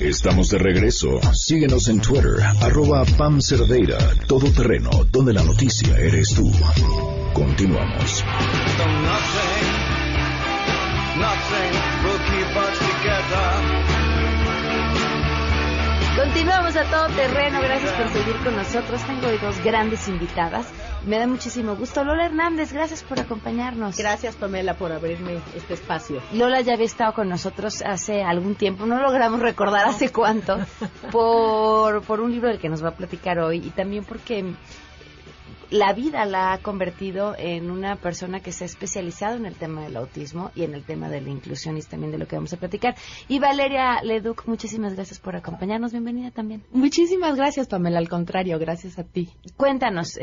Estamos de regreso. Síguenos en Twitter, @PamCerdeira, todoterreno, donde la noticia eres tú. Continuamos. Continuamos a todo terreno, gracias por seguir con nosotros. Tengo hoy dos grandes invitadas. Me da muchísimo gusto. Lola Hernández, gracias por acompañarnos. Gracias, Pamela, por abrirme este espacio. Lola ya había estado con nosotros hace algún tiempo, no logramos recordar hace cuánto, por un libro del que nos va a platicar hoy y también porque la vida la ha convertido en una persona que se ha especializado en el tema del autismo y en el tema de la inclusión y también de lo que vamos a platicar. Y Valeria Leduc, muchísimas gracias por acompañarnos. Bienvenida también. Muchísimas gracias, Pamela. Al contrario, gracias a ti. Cuéntanos,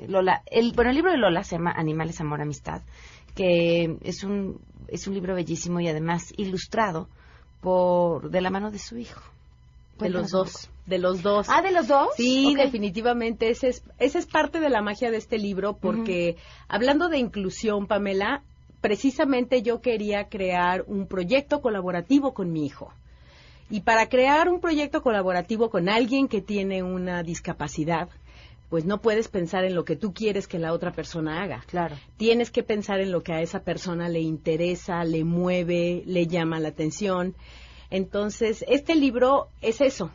Lola. El libro de Lola se llama Animales, Amor, Amistad, que es un libro bellísimo y además ilustrado de la mano de su hijo. De los dos. ¿De los dos? Ah, ¿de los dos? Sí, okay. Definitivamente. Esa es parte de la magia de este libro, porque hablando de inclusión, Pamela, precisamente yo quería crear un proyecto colaborativo con mi hijo. Y para crear un proyecto colaborativo con alguien que tiene una discapacidad, pues no puedes pensar en lo que tú quieres que la otra persona haga. Claro. Tienes que pensar en lo que a esa persona le interesa, le mueve, le llama la atención. Entonces, este libro es eso.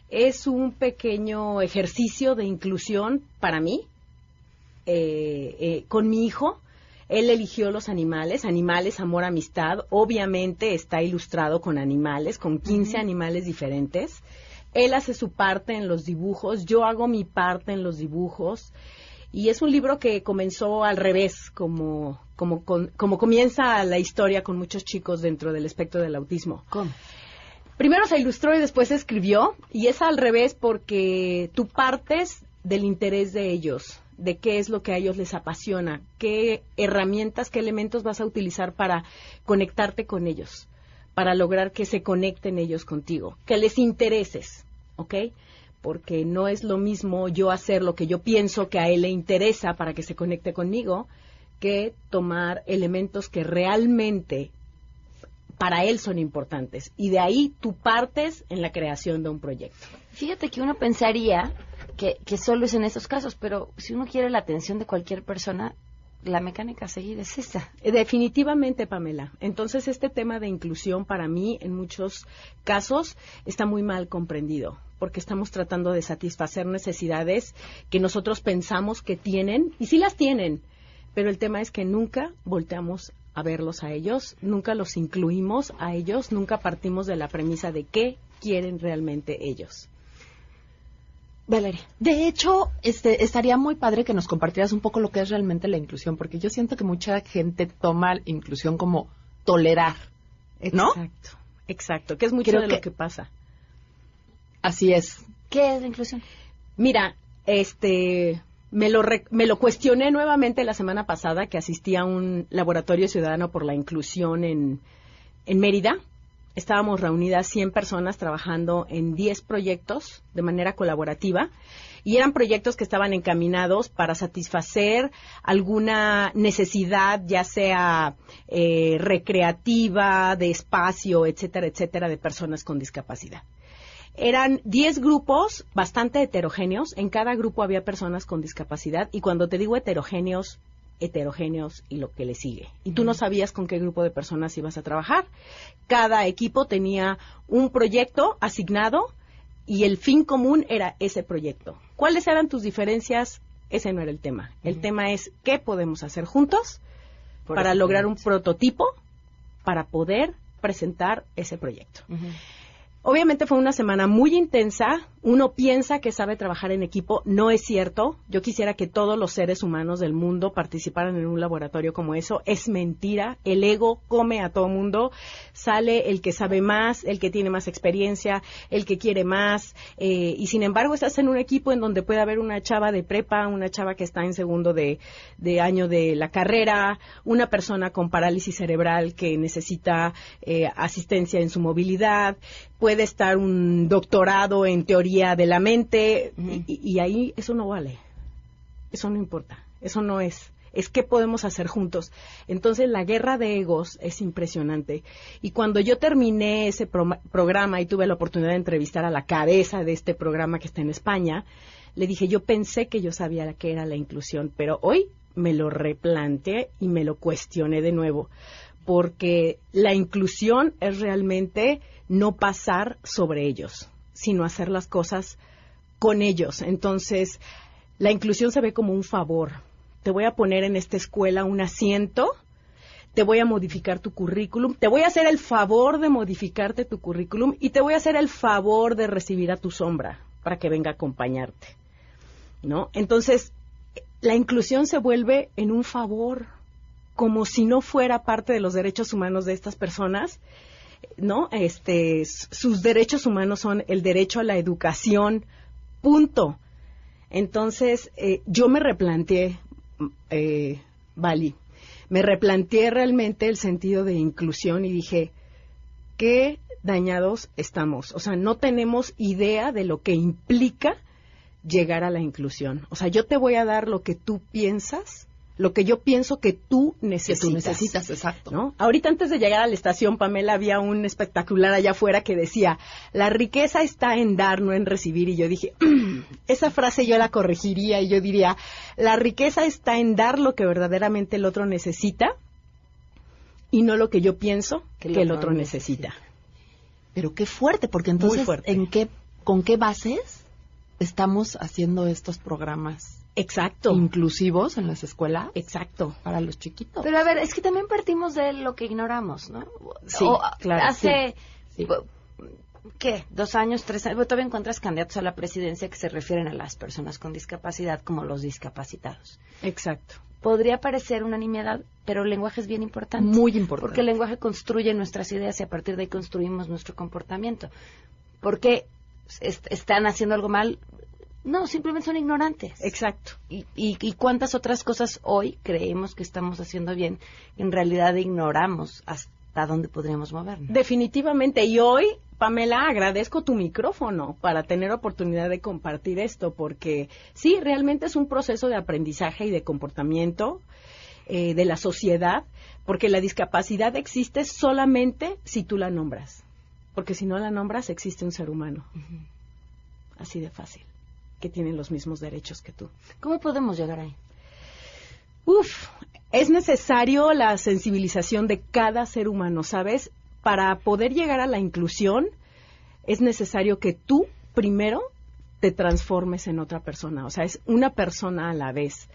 Es un pequeño ejercicio de inclusión para mí, con mi hijo. Él eligió los animales, amor, amistad. Obviamente está ilustrado con animales, con 15 animales diferentes. Él hace su parte en los dibujos, yo hago mi parte en los dibujos. Y es un libro que comenzó al revés, como comienza la historia con muchos chicos dentro del espectro del autismo. ¿Cómo? Primero se ilustró y después se escribió, y es al revés porque tú partes del interés de ellos, de qué es lo que a ellos les apasiona, qué herramientas, qué elementos vas a utilizar para conectarte con ellos, para lograr que se conecten ellos contigo, que les intereses, ¿ok? Porque no es lo mismo yo hacer lo que yo pienso que a él le interesa para que se conecte conmigo, que tomar elementos que realmente para él son importantes. Y de ahí tú partes en la creación de un proyecto. Fíjate que uno pensaría que solo es en estos casos, pero si uno quiere la atención de cualquier persona, la mecánica a seguir es esa. Definitivamente, Pamela. Entonces, este tema de inclusión para mí, en muchos casos, está muy mal comprendido, porque estamos tratando de satisfacer necesidades que nosotros pensamos que tienen, y sí las tienen, pero el tema es que nunca volteamos a verlos a ellos, nunca los incluimos a ellos, nunca partimos de la premisa de qué quieren realmente ellos. Valeria, de hecho, estaría muy padre que nos compartieras un poco lo que es realmente la inclusión, porque yo siento que mucha gente toma inclusión como tolerar, ¿no? Exacto, que es mucho de lo que pasa. Así es. ¿Qué es la inclusión? Mira, me lo cuestioné nuevamente la semana pasada que asistí a un laboratorio ciudadano por la inclusión en Mérida. Estábamos reunidas 100 personas trabajando en 10 proyectos de manera colaborativa y eran proyectos que estaban encaminados para satisfacer alguna necesidad, ya sea recreativa, de espacio, etcétera, etcétera, de personas con discapacidad. Eran 10 grupos bastante heterogéneos. En cada grupo había personas con discapacidad. Y cuando te digo heterogéneos y lo que le sigue. Y tú no sabías con qué grupo de personas ibas a trabajar. Cada equipo tenía un proyecto asignado y el fin común era ese proyecto. ¿Cuáles eran tus diferencias? Ese no era el tema. El tema es qué podemos hacer juntos para lograr un prototipo para poder presentar ese proyecto. Obviamente fue una semana muy intensa. Uno piensa que sabe trabajar en equipo. No es cierto. Yo quisiera que todos los seres humanos del mundo participaran en un laboratorio como eso. Es mentira. El ego come a todo mundo. Sale el que sabe más, el que tiene más experiencia, el que quiere más. Y sin embargo, estás en un equipo en donde puede haber una chava de prepa, una chava que está en segundo de año de la carrera, una persona con parálisis cerebral que necesita asistencia en su movilidad. Puede estar un doctorado en teoría de la mente y ahí eso no vale, eso no importa, eso no es es qué podemos hacer juntos. Entonces, la guerra de egos es impresionante. Y cuando yo terminé ese programa y tuve la oportunidad de entrevistar a la cabeza de este programa que está en España, le dije, yo pensé que yo sabía qué era la inclusión, pero hoy me lo replanteé y me lo cuestioné de nuevo, porque la inclusión es realmente no pasar sobre ellos, sino hacer las cosas con ellos. Entonces, la inclusión se ve como un favor. Te voy a poner en esta escuela un asiento, te voy a modificar tu currículum, te voy a hacer el favor de modificarte tu currículum y te voy a hacer el favor de recibir a tu sombra para que venga a acompañarte, ¿no? Entonces, la inclusión se vuelve en un favor, como si no fuera parte de los derechos humanos de estas personas, ¿no? Sus derechos humanos son el derecho a la educación, punto. Entonces, yo me replanteé, Vali, me replanteé realmente el sentido de inclusión y dije, qué dañados estamos. O sea, no tenemos idea de lo que implica llegar a la inclusión. O sea, yo te voy a dar lo que tú piensas, lo que yo pienso que tú necesitas. Que tú necesitas, exacto. ¿No? Ahorita antes de llegar a la estación, Pamela, había un espectacular allá afuera que decía, la riqueza está en dar, no en recibir. Y yo dije, esa frase yo la corregiría y yo diría, la riqueza está en dar lo que verdaderamente el otro necesita y no lo que yo pienso que el otro necesita. Pero qué fuerte, porque entonces, ¿con qué bases estamos haciendo estos programas? Exacto. Inclusivos en las escuelas. Exacto. Para los chiquitos. Pero a ver, es que también partimos de lo que ignoramos, ¿no? Sí, claro. Hace, sí. ¿qué? 2 años, 3 años. Todavía encuentras candidatos a la presidencia que se refieren a las personas con discapacidad como los discapacitados. Exacto. Podría parecer una nimiedad, pero el lenguaje es bien importante. Muy importante. Porque el lenguaje construye nuestras ideas y a partir de ahí construimos nuestro comportamiento. ¿Por qué están haciendo algo mal? No, simplemente son ignorantes. Exacto. Y cuántas otras cosas hoy creemos que estamos haciendo bien, en realidad ignoramos hasta dónde podríamos movernos. Definitivamente. Y hoy, Pamela, agradezco tu micrófono para tener oportunidad de compartir esto, porque sí, realmente es un proceso de aprendizaje y de comportamiento de la sociedad, porque la discapacidad existe solamente si tú la nombras. Porque si no la nombras, existe un ser humano. Uh-huh. Así de fácil. Que tienen los mismos derechos que tú. ¿Cómo podemos llegar ahí? Es necesario la sensibilización de cada ser humano, ¿sabes? Para poder llegar a la inclusión, es necesario que tú primero te transformes en otra persona. O sea, es una persona a la vez.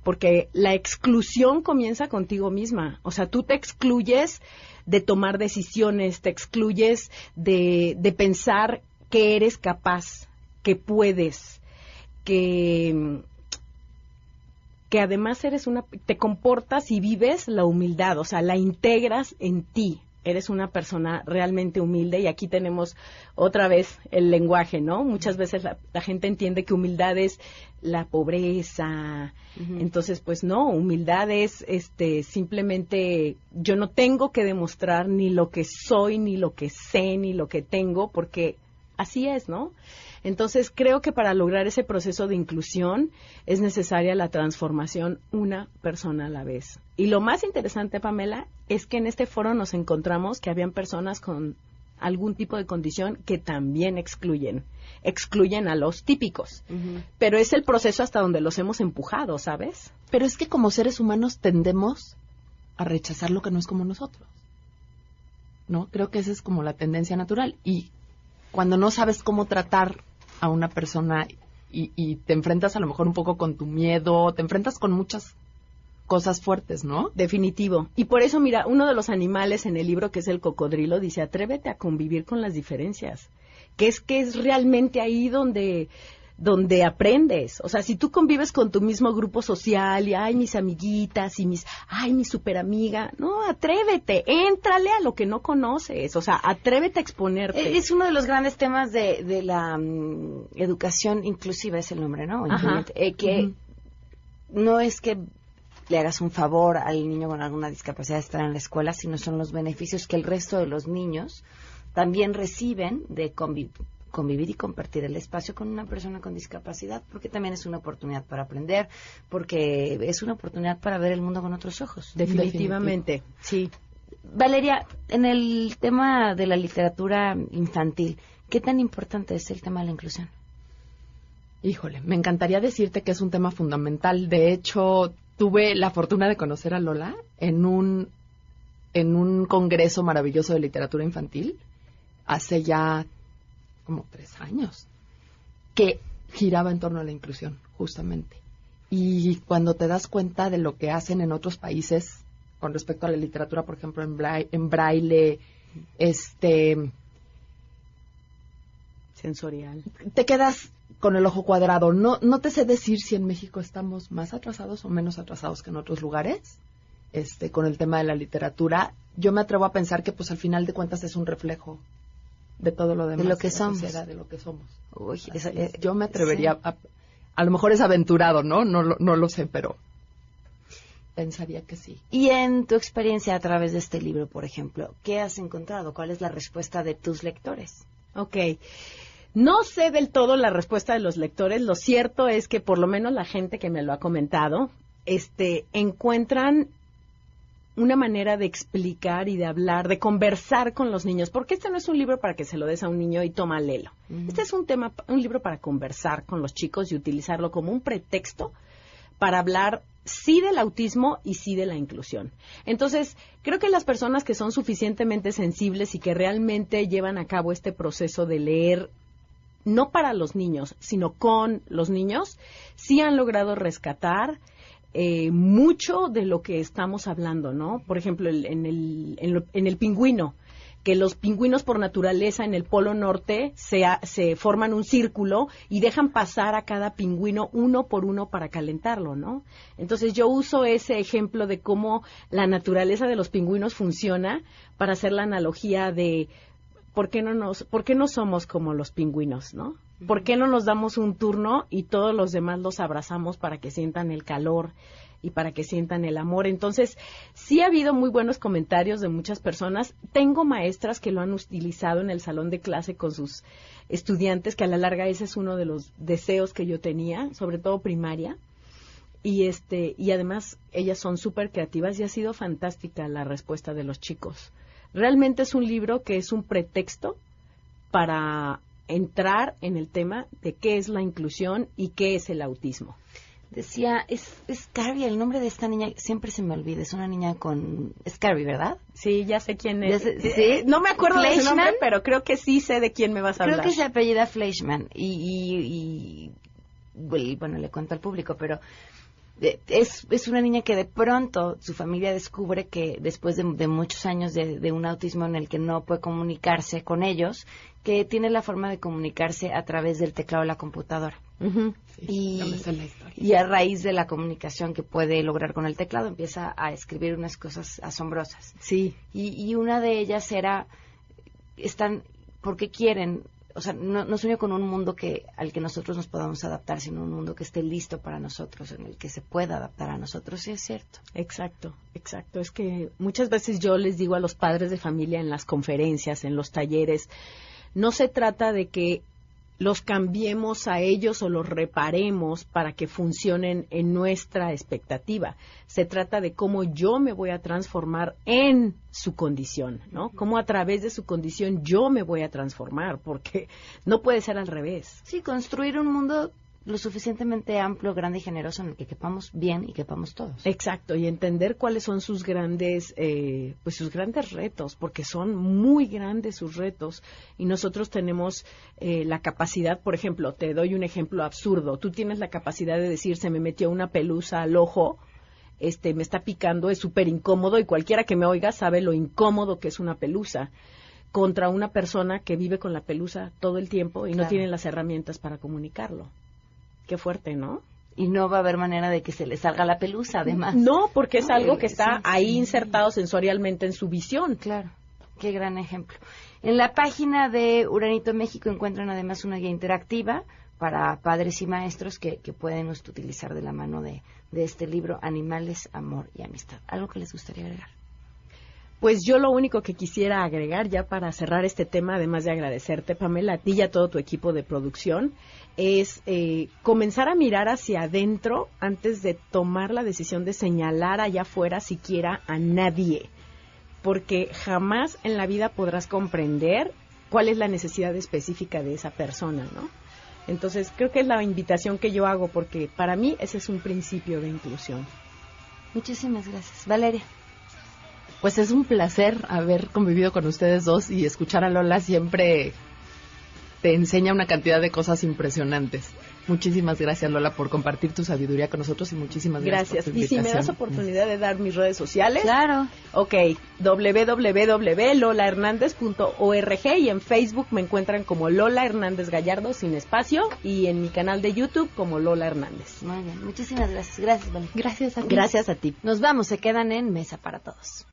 Porque la exclusión comienza contigo misma. O sea, tú te excluyes de tomar decisiones, te excluyes de pensar que eres capaz, que puedes, que además te comportas y vives la humildad, o sea, la integras en ti. Eres una persona realmente humilde y aquí tenemos otra vez el lenguaje, ¿no? Muchas veces la gente entiende que humildad es la pobreza. Uh-huh. Entonces, pues no, humildad es simplemente yo no tengo que demostrar ni lo que soy, ni lo que sé, ni lo que tengo, porque así es, ¿no? Entonces, creo que para lograr ese proceso de inclusión es necesaria la transformación una persona a la vez. Y lo más interesante, Pamela, es que en este foro nos encontramos que habían personas con algún tipo de condición que también excluyen a los típicos. Uh-huh. Pero es el proceso hasta donde los hemos empujado, ¿sabes? Pero es que como seres humanos tendemos a rechazar lo que no es como nosotros, ¿no? Creo que esa es como la tendencia natural. Y cuando no sabes cómo tratar a una persona y te enfrentas a lo mejor un poco con tu miedo, te enfrentas con muchas cosas fuertes, ¿no? Definitivo. Y por eso, mira, uno de los animales en el libro, que es el cocodrilo, dice, atrévete a convivir con las diferencias, que es realmente ahí donde aprendes. O sea, si tú convives con tu mismo grupo social y, ay, mis amiguitas y mi super amiga, no, atrévete, éntrale a lo que no conoces, o sea, atrévete a exponerte. Es uno de los grandes temas de la educación inclusiva, es el nombre, ¿no? Que no es que le hagas un favor al niño con alguna discapacidad de estar en la escuela, sino son los beneficios que el resto de los niños también reciben de convivir y compartir el espacio con una persona con discapacidad, porque también es una oportunidad para aprender, porque es una oportunidad para ver el mundo con otros ojos. Definitivamente, sí. Valeria, en el tema de la literatura infantil, ¿qué tan importante es el tema de la inclusión? Híjole, me encantaría decirte que es un tema fundamental. De hecho, tuve la fortuna de conocer a Lola en un congreso maravilloso de literatura infantil hace ya como 3 años, que giraba en torno a la inclusión, justamente. Y cuando te das cuenta de lo que hacen en otros países con respecto a la literatura, por ejemplo, en braille, sensorial, te quedas con el ojo cuadrado. No te sé decir si en México estamos más atrasados o menos atrasados que en otros lugares, con el tema de la literatura. Yo me atrevo a pensar que, pues, al final de cuentas es un reflejo de todo lo demás, de lo que de la somos. sociedad, de lo que somos. Uy, Yo me atrevería a lo mejor es aventurado, ¿no? No lo sé, pero pensaría que sí. Y en tu experiencia a través de este libro, por ejemplo, ¿qué has encontrado? ¿Cuál es la respuesta de tus lectores? Ok. No sé del todo la respuesta de los lectores. Lo cierto es que por lo menos la gente que me lo ha comentado, encuentran una manera de explicar y de hablar, de conversar con los niños, porque este no es un libro para que se lo des a un niño y toma, léelo. Este es un libro para conversar con los chicos y utilizarlo como un pretexto para hablar sí del autismo y sí de la inclusión. Entonces, creo que las personas que son suficientemente sensibles y que realmente llevan a cabo este proceso de leer no para los niños, sino con los niños, sí han logrado rescatar mucho de lo que estamos hablando, ¿no? Por ejemplo, en el pingüino, que los pingüinos por naturaleza en el Polo Norte se forman un círculo y dejan pasar a cada pingüino uno por uno para calentarlo, ¿no? Entonces yo uso ese ejemplo de cómo la naturaleza de los pingüinos funciona para hacer la analogía de ¿por qué no somos como los pingüinos, ¿no? ¿Por qué no nos damos un turno y todos los demás los abrazamos para que sientan el calor y para que sientan el amor? Entonces, sí ha habido muy buenos comentarios de muchas personas. Tengo maestras que lo han utilizado en el salón de clase con sus estudiantes, que a la larga ese es uno de los deseos que yo tenía, sobre todo primaria. Y además ellas son súper creativas y ha sido fantástica la respuesta de los chicos. Realmente es un libro que es un pretexto para entrar en el tema de qué es la inclusión y qué es el autismo. Decía, es Carrie, el nombre de esta niña siempre se me olvida, es una niña con... Es Carrie, ¿verdad? Sí, ya sé quién es. ¿Sí? No me acuerdo de su nombre, pero creo que sí sé de quién me vas a hablar. Creo que se apellida Fleischman y bueno, le cuento al público, pero es una niña que de pronto su familia descubre que después de muchos años de un autismo en el que no puede comunicarse con ellos, que tiene la forma de comunicarse a través del teclado de la computadora. Uh-huh. Sí, no me sé la historia. Y a raíz de la comunicación que puede lograr con el teclado, empieza a escribir unas cosas asombrosas. Sí. Y una de ellas era, porque quieren, o sea, no sueño con un mundo al que nosotros nos podamos adaptar, sino un mundo que esté listo para nosotros, en el que se pueda adaptar a nosotros. Sí, es cierto. Exacto. Es que muchas veces yo les digo a los padres de familia en las conferencias, en los talleres, no se trata de que los cambiemos a ellos o los reparemos para que funcionen en nuestra expectativa. Se trata de cómo yo me voy a transformar en su condición, ¿no? Cómo a través de su condición yo me voy a transformar, porque no puede ser al revés. Sí, construir un mundo lo suficientemente amplio, grande y generoso en el que quepamos bien y quepamos todos. Exacto, y entender cuáles son sus grandes retos, porque son muy grandes sus retos, y nosotros tenemos la capacidad, por ejemplo, te doy un ejemplo absurdo, tú tienes la capacidad de decir, se me metió una pelusa al ojo, me está picando, es súper incómodo, y cualquiera que me oiga sabe lo incómodo que es una pelusa, contra una persona que vive con la pelusa todo el tiempo y no tiene las herramientas para comunicarlo. Qué fuerte, ¿no? Y no va a haber manera de que se le salga la pelusa, además. No, porque es algo que está ahí insertado sensorialmente en su visión. Claro, qué gran ejemplo. En la página de Uranito México encuentran además una guía interactiva para padres y maestros que pueden utilizar de la mano de este libro, Animales, Amor y Amistad. ¿Algo que les gustaría agregar? Pues yo lo único que quisiera agregar ya para cerrar este tema, además de agradecerte, Pamela, a ti y a todo tu equipo de producción, es comenzar a mirar hacia adentro antes de tomar la decisión de señalar allá afuera siquiera a nadie, porque jamás en la vida podrás comprender cuál es la necesidad específica de esa persona, ¿no? Entonces creo que es la invitación que yo hago, porque para mí ese es un principio de inclusión. Muchísimas gracias. Valeria. Pues es un placer haber convivido con ustedes dos y escuchar a Lola siempre te enseña una cantidad de cosas impresionantes. Muchísimas gracias, Lola, por compartir tu sabiduría con nosotros y muchísimas gracias por tu invitación. Y si me das oportunidad de dar mis redes sociales. Claro. Ok, www.lolahernandez.org y en Facebook me encuentran como Lola Hernández Gallardo sin espacio y en mi canal de YouTube como Lola Hernández. Muy bien, muchísimas gracias. Gracias, Valeria. Gracias a ti. Gracias a ti. Nos vamos, se quedan en Mesa para Todos.